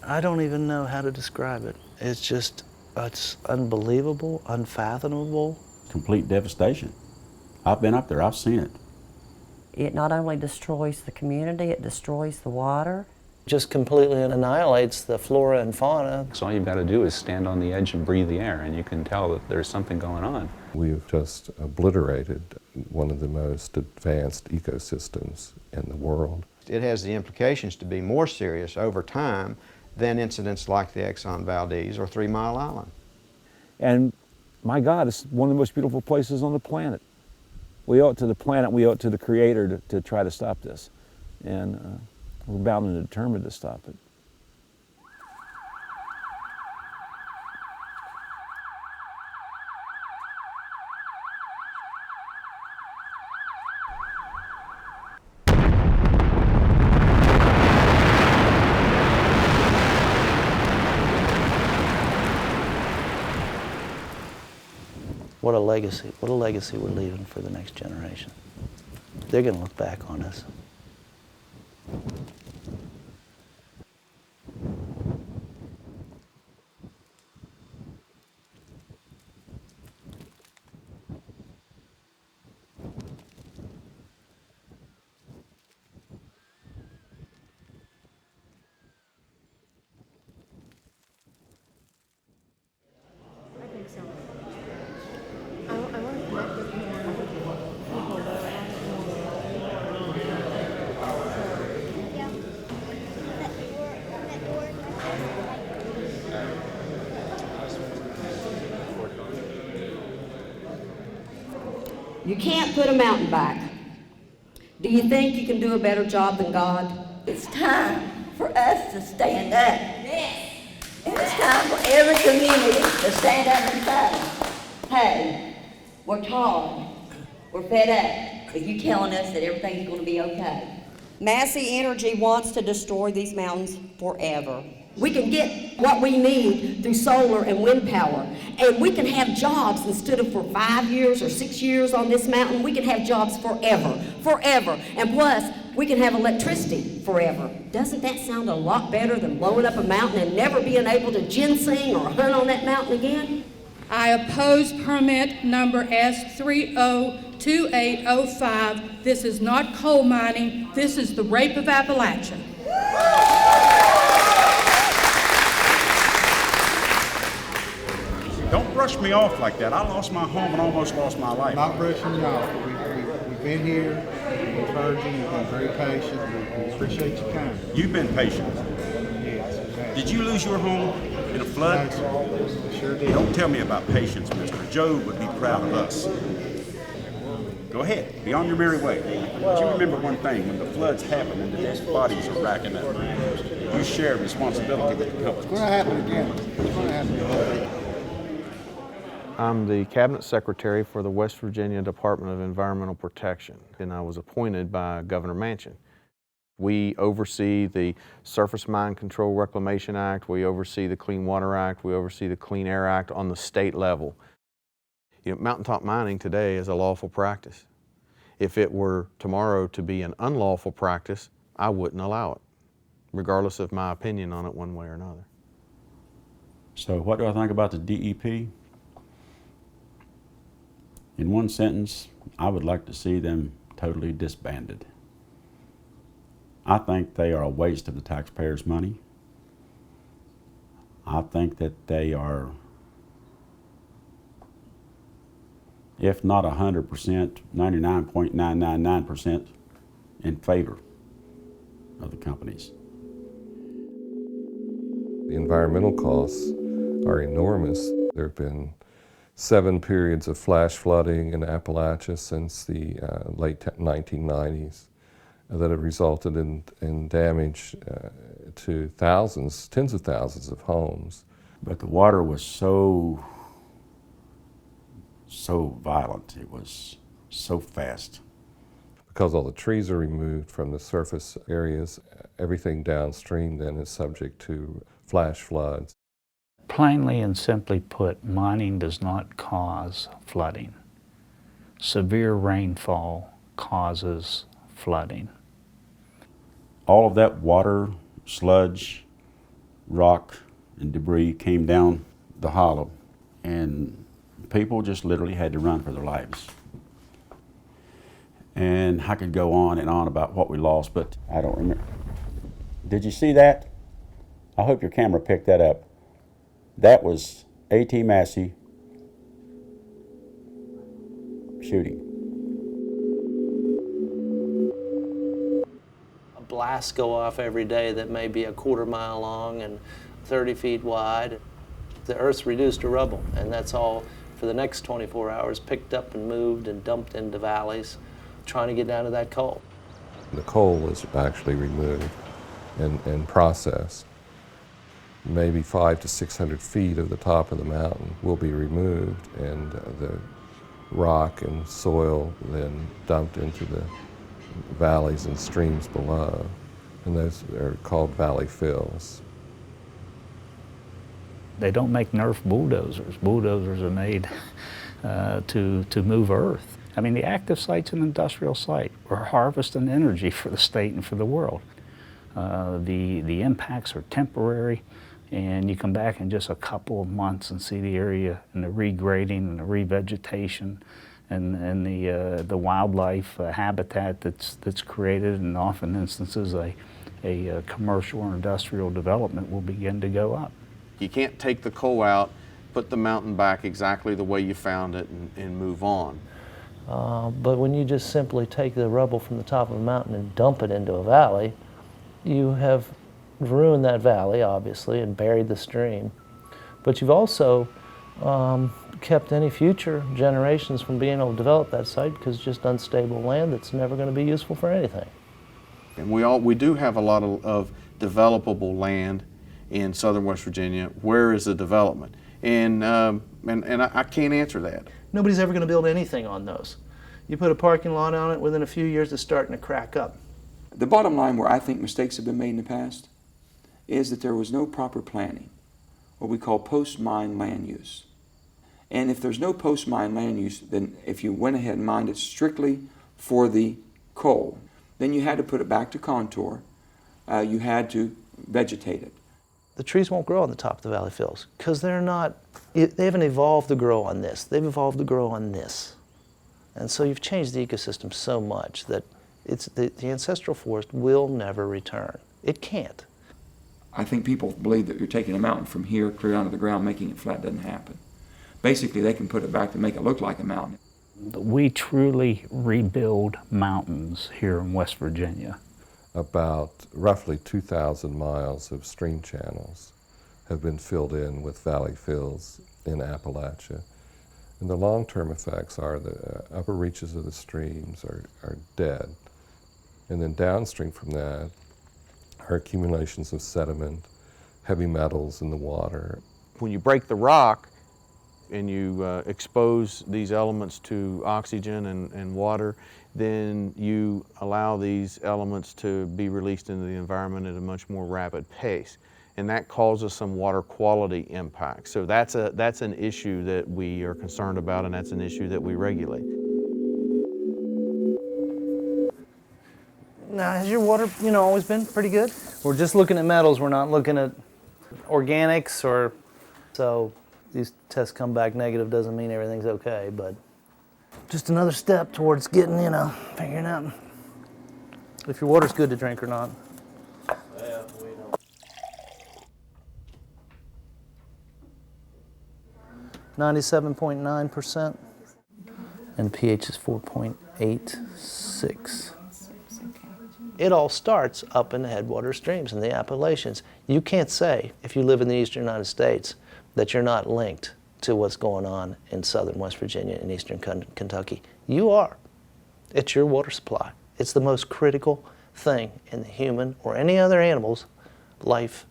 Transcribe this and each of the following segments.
I don't even know how to describe it. It's just, it's unbelievable, unfathomable. Complete devastation. I've been up there, I've seen it. It not only destroys the community, it destroys the water. Just completely annihilates the flora and fauna. So all you've got to do is stand on the edge and breathe the air, and you can tell that there's something going on. We've just obliterated one of the most advanced ecosystems in the world. It has the implications to be more serious over time than incidents like the Exxon Valdez or 3 Mile Island. And my God, it's one of the most beautiful places on the planet. We owe it to the planet, we owe it to the Creator to try to stop this. And we're bound and determined to stop it. What a legacy we're leaving for the next generation. They're going to look back on us. You can't put a mountain back. Do you think you can do a better job than God? It's time for us to stand up. Yes. And it's time for every community to stand up and say, hey, we're tired. We're fed up with you telling us that everything's going to be okay. Massey Energy wants to destroy these mountains forever. We can get what we need through solar and wind power, and we can have jobs instead of for 5 years or 6 years on this mountain. We can have jobs forever, forever, and plus we can have electricity forever. Doesn't that sound a lot better than blowing up a mountain and never being able to ginseng or hunt on that mountain again? I oppose permit number S302805. This is not coal mining. This is the rape of Appalachia. Don't brush me off like that. I lost my home and almost lost my life. Not brushing you off. We've been here, we've heard you, you've been very patient, we appreciate you coming. You've been patient. Yes. Did you lose your home in a flood? Sure did. Don't tell me about patience, mister. Joe would be proud of us. Go ahead, be on your merry way. But you remember one thing, when the floods happen and the dead bodies are racking up, you share responsibility with the companies. It's going to happen again. It's going to happen again. I'm the Cabinet Secretary for the West Virginia Department of Environmental Protection, and I was appointed by Governor Manchin. We oversee the Surface Mine Control Reclamation Act, we oversee the Clean Water Act, we oversee the Clean Air Act on the state level. You know, mountaintop mining today is a lawful practice. If it were tomorrow to be an unlawful practice, I wouldn't allow it, regardless of my opinion on it one way or another. So what do I think about the DEP? In one sentence, I would like to see them totally disbanded. I think they are a waste of the taxpayers' money. I think that they are, if not 100%, 99.999% in favor of the companies. The environmental costs are enormous. There have been 7 periods of flash flooding in Appalachia since the late 1990s that have resulted in damage to thousands, tens of thousands of homes. But the water was so violent, it was so fast. Because all the trees are removed from the surface areas, everything downstream then is subject to flash floods. Plainly and simply put, mining does not cause flooding. Severe rainfall causes flooding. All of that water, sludge, rock and debris came down the hollow, and people just literally had to run for their lives. And I could go on and on about what we lost, but I don't remember. Did you see that? I hope your camera picked that up. That was A.T. Massey shooting. Blasts go off every day that may be a quarter-mile long and 30 feet wide. The Earth's reduced to rubble, and that's all for the next 24 hours, picked up and moved and dumped into valleys, trying to get down to that coal. The coal is actually removed and processed. Maybe 500 to 600 feet of the top of the mountain will be removed, and the rock and soil then dumped into the valleys and streams below, and those are called valley fills. They don't make Nerf bulldozers. Bulldozers are made to move earth. I mean, the active site's an industrial site. We're harvesting energy for the state and for the world. The impacts are temporary, and you come back in just a couple of months and see the area and the regrading and the revegetation and the wildlife habitat that's created, and often instances a commercial or industrial development will begin to go up. You can't take the coal out, put the mountain back exactly the way you found it, and move on. But when you just simply take the rubble from the top of a mountain and dump it into a valley, you have ruined that valley, obviously, and buried the stream. But you've also kept any future generations from being able to develop that site, because it's just unstable land that's never going to be useful for anything. And we do have a lot of developable land in southern West Virginia. Where is the development? And I can't answer that. Nobody's ever going to build anything on those. You put a parking lot on it, within a few years it's starting to crack up. The bottom line where I think mistakes have been made in the past is that there was no proper planning, what we call post-mine land use. And if there's no post-mine land use, then if you went ahead and mined it strictly for the coal, then you had to put it back to contour. You had to vegetate it. The trees won't grow on the top of the valley fills because they haven't evolved to grow on this. They've evolved to grow on this. And so you've changed the ecosystem so much that the ancestral forest will never return. It can't. I think people believe that you're taking a mountain from here clear down to the ground, making it flat. Doesn't happen. Basically, they can put it back to make it look like a mountain. We truly rebuild mountains here in West Virginia. About roughly 2,000 miles of stream channels have been filled in with valley fills in Appalachia. And the long-term effects are the upper reaches of the streams are dead. And then downstream from that are accumulations of sediment, heavy metals in the water. When you break the rock and you expose these elements to oxygen and water, then you allow these elements to be released into the environment at a much more rapid pace. And that causes some water quality impacts. So that's an issue that we are concerned about, and that's an issue that we regulate. Now, has your water, always been pretty good? We're just looking at metals. We're not looking at organics, or so these tests come back negative doesn't mean everything's okay, but just another step towards getting, figuring out if your water's good to drink or not. 97.9%, and pH is 4.86. It all starts up in the headwater streams in the Appalachians. You can't say, if you live in the eastern United States, that you're not linked to what's going on in southern West Virginia and eastern Kentucky. You are. It's your water supply. It's the most critical thing in the human or any other animal's life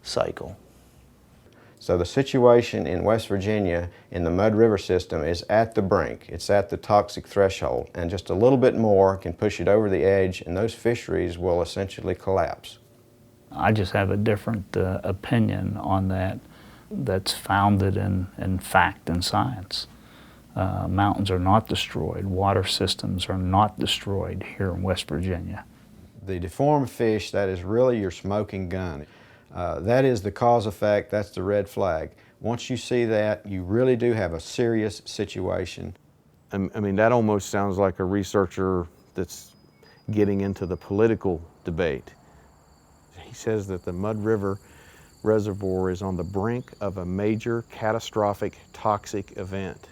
cycle. So the situation in West Virginia in the Mud River system is at the brink. It's at the toxic threshold, and just a little bit more can push it over the edge, and those fisheries will essentially collapse. I just have a different opinion on that that's founded in fact and science. Mountains are not destroyed. Water systems are not destroyed here in West Virginia. The deformed fish, that is really your smoking gun. That is the cause effect, that's the red flag. Once you see that, you really do have a serious situation. I mean, that almost sounds like a researcher that's getting into the political debate. He says that the Mud River Reservoir is on the brink of a major catastrophic toxic event.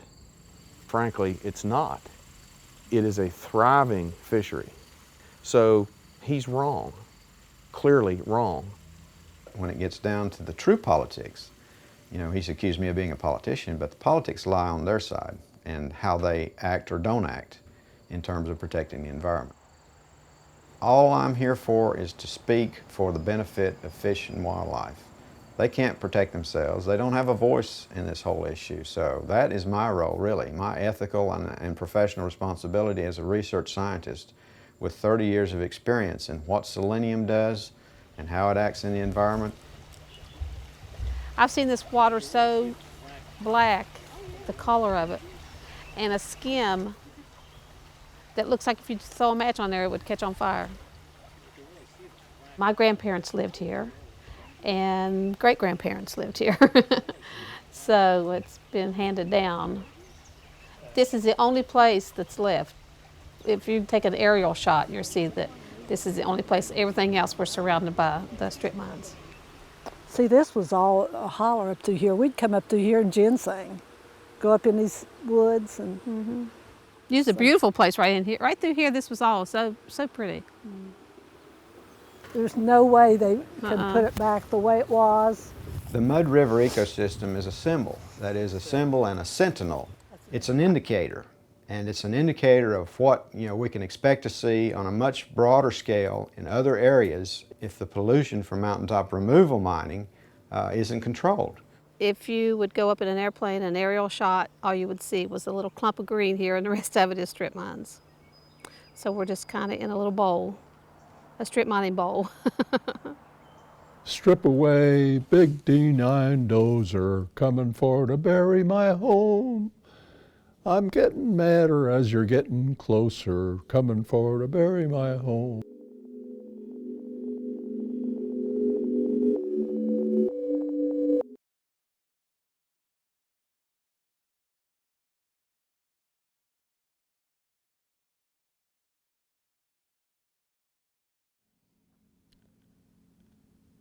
Frankly, it's not. It is a thriving fishery. So he's wrong, clearly wrong. When it gets down to the true politics, you know, he's accused me of being a politician, but the politics lie on their side and how they act or don't act in terms of protecting the environment. All I'm here for is to speak for the benefit of fish and wildlife. They can't protect themselves. They don't have a voice in this whole issue. So that is my role, really, my ethical and professional responsibility as a research scientist with 30 years of experience in what selenium does and how it acts in the environment. I've seen this water so black, the color of it, and a skim that looks like if you throw a match on there, it would catch on fire. My grandparents lived here, and great-grandparents lived here. So it's been handed down. This is the only place that's left. If you take an aerial shot, you'll see that this is the only place. Everything else we're surrounded by the strip mines. See, this was all a holler up through here. We'd come up through here and ginseng, go up in these woods and. It's a beautiful place right in here. Right through here, this was all so pretty. There's no way they could put it back the way it was. The Mud River ecosystem is a symbol. That is a symbol and a sentinel. It's an indicator, and it's an indicator of what we can expect to see on a much broader scale in other areas if the pollution from mountaintop removal mining isn't controlled. If you would go up in an airplane, an aerial shot, all you would see was a little clump of green here, and the rest of it is strip mines. So we're just kind of in a little bowl, a strip mining bowl. Strip away, big D9 dozer, coming for to bury my home. I'm getting madder as you're getting closer, coming for to bury my home.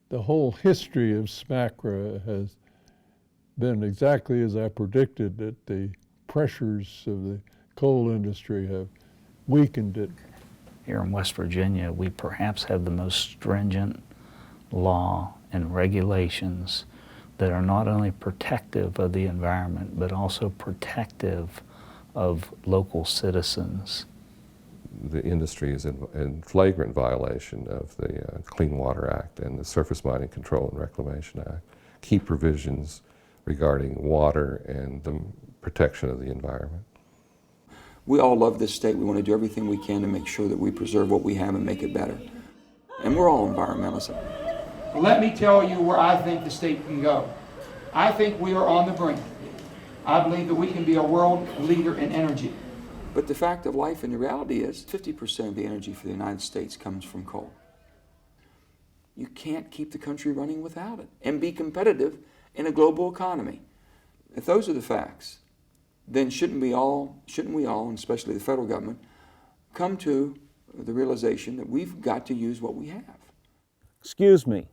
The whole history of SMACRA has been exactly as I predicted, that the pressures of the coal industry have weakened it. Here in West Virginia, we perhaps have the most stringent law and regulations that are not only protective of the environment, but also protective of local citizens. The industry is in flagrant violation of the Clean Water Act and the Surface Mining Control and Reclamation Act, key provisions regarding water and the protection of the environment. We all love this state. We want to do everything we can to make sure that we preserve what we have and make it better. And we're all environmentalists. Let me tell you where I think the state can go. I think we are on the brink. I believe that we can be a world leader in energy. But the fact of life and the reality is 50% of the energy for the United States comes from coal. You can't keep the country running without it and be competitive in a global economy. If those are the facts, then shouldn't we all, and especially the federal government, come to the realization that we've got to use what we have? Excuse me.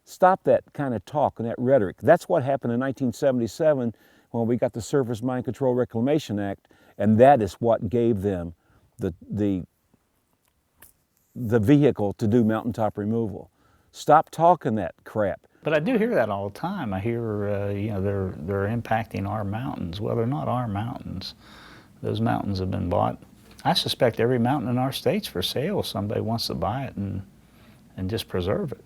Stop that kind of talk and that rhetoric. That's what happened in 1977 when we got the Surface Mine Control Reclamation Act, and that is what gave them the vehicle to do mountaintop removal. Stop talking that crap. But I do hear that all the time. I hear, they're impacting our mountains. Well, they're not our mountains. Those mountains have been bought. I suspect every mountain in our state's for sale if somebody wants to buy it and just preserve it.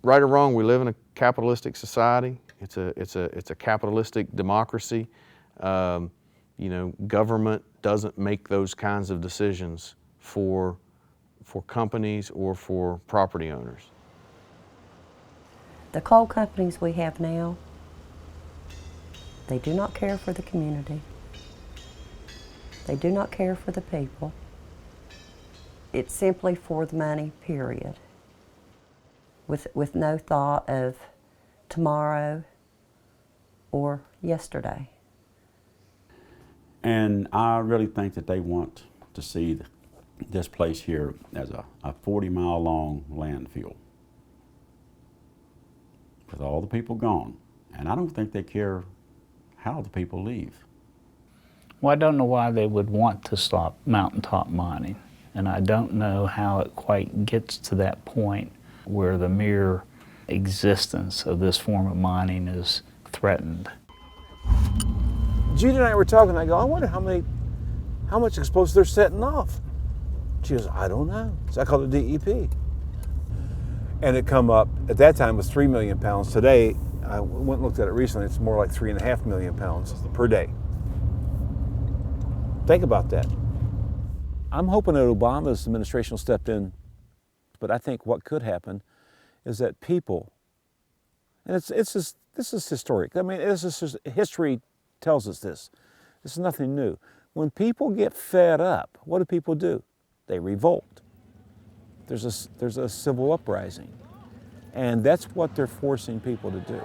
Right or wrong, we live in a capitalistic society. It's a capitalistic democracy. Government doesn't make those kinds of decisions for companies or for property owners. The coal companies we have now, they do not care for the community. They do not care for the people. It's simply for the money, period. With no thought of tomorrow or yesterday. And I really think that they want to see this place here as a 40-mile long landfill with all the people gone. And I don't think they care how the people leave. Well, I don't know why they would want to stop mountaintop mining, and I don't know how it quite gets to that point where the mere existence of this form of mining is threatened. Judy and I were talking, I go, I wonder how much explosives they're setting off. She goes, I don't know. So I called it DEP. And it come up, at that time it was 3 million pounds. Today, I went and looked at it recently, it's more like 3.5 million pounds per day. Think about that. I'm hoping that Obama's administration will step in, but I think what could happen is that people, and this is historic. I mean, history tells us this. This is nothing new. When people get fed up, what do people do? They revolt. There's a civil uprising, and that's what they're forcing people to do.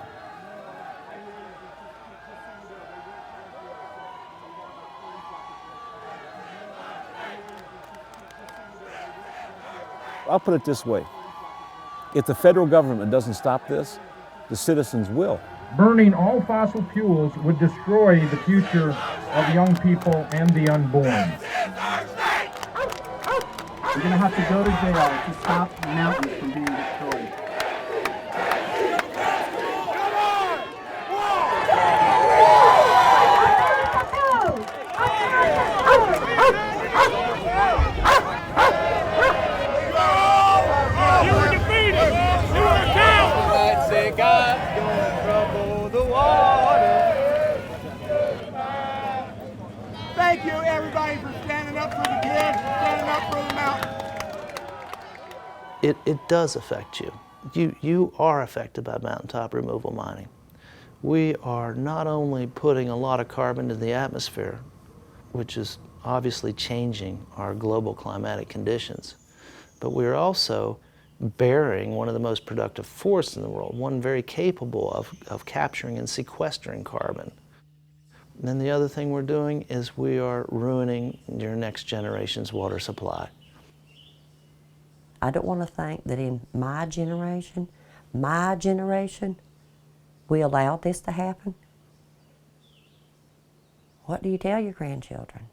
I'll put it this way. If the federal government doesn't stop this, the citizens will. Burning all fossil fuels would destroy the future of young people and the unborn. We're going to have to go to jail to stop the mountains from being destroyed. Thank you, everybody, for standing up for the kids, standing up for the mountain. It does affect you. You are affected by mountaintop removal mining. We are not only putting a lot of carbon into the atmosphere, which is obviously changing our global climatic conditions, but we're also burying one of the most productive forests in the world, one very capable of capturing and sequestering carbon. And then the other thing we're doing is we are ruining your next generation's water supply. I don't want to think that in my generation, we allowed this to happen. What do you tell your grandchildren?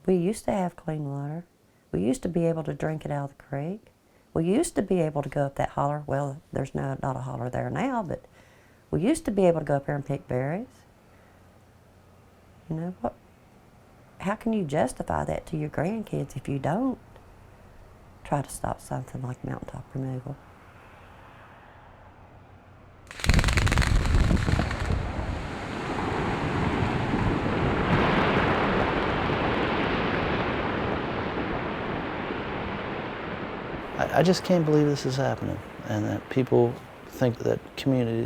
We used to have clean water. We used to be able to drink it out of the creek. We used to be able to go up that holler. Well, there's not a holler there now, but we used to be able to go up there and pick berries. You know what? How can you justify that to your grandkids if you don't try to stop something like mountaintop removal? I just can't believe this is happening, and that people think that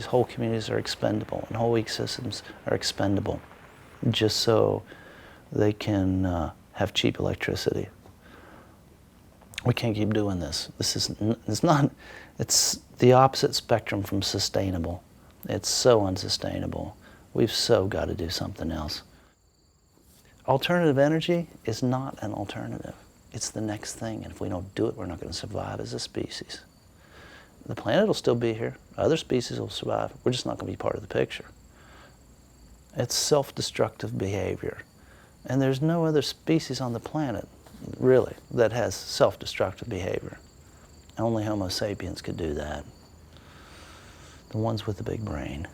whole communities are expendable, and whole ecosystems are expendable, just so they can have cheap electricity. We can't keep doing this. It's the opposite spectrum from sustainable. It's so unsustainable. We've so got to do something else. Alternative energy is not an alternative. It's the next thing, and if we don't do it, we're not going to survive as a species. The planet will still be here. Other species will survive. We're just not going to be part of the picture. It's self-destructive behavior. And there's no other species on the planet, really, that has self-destructive behavior. Only Homo sapiens could do that. The ones with the big brain.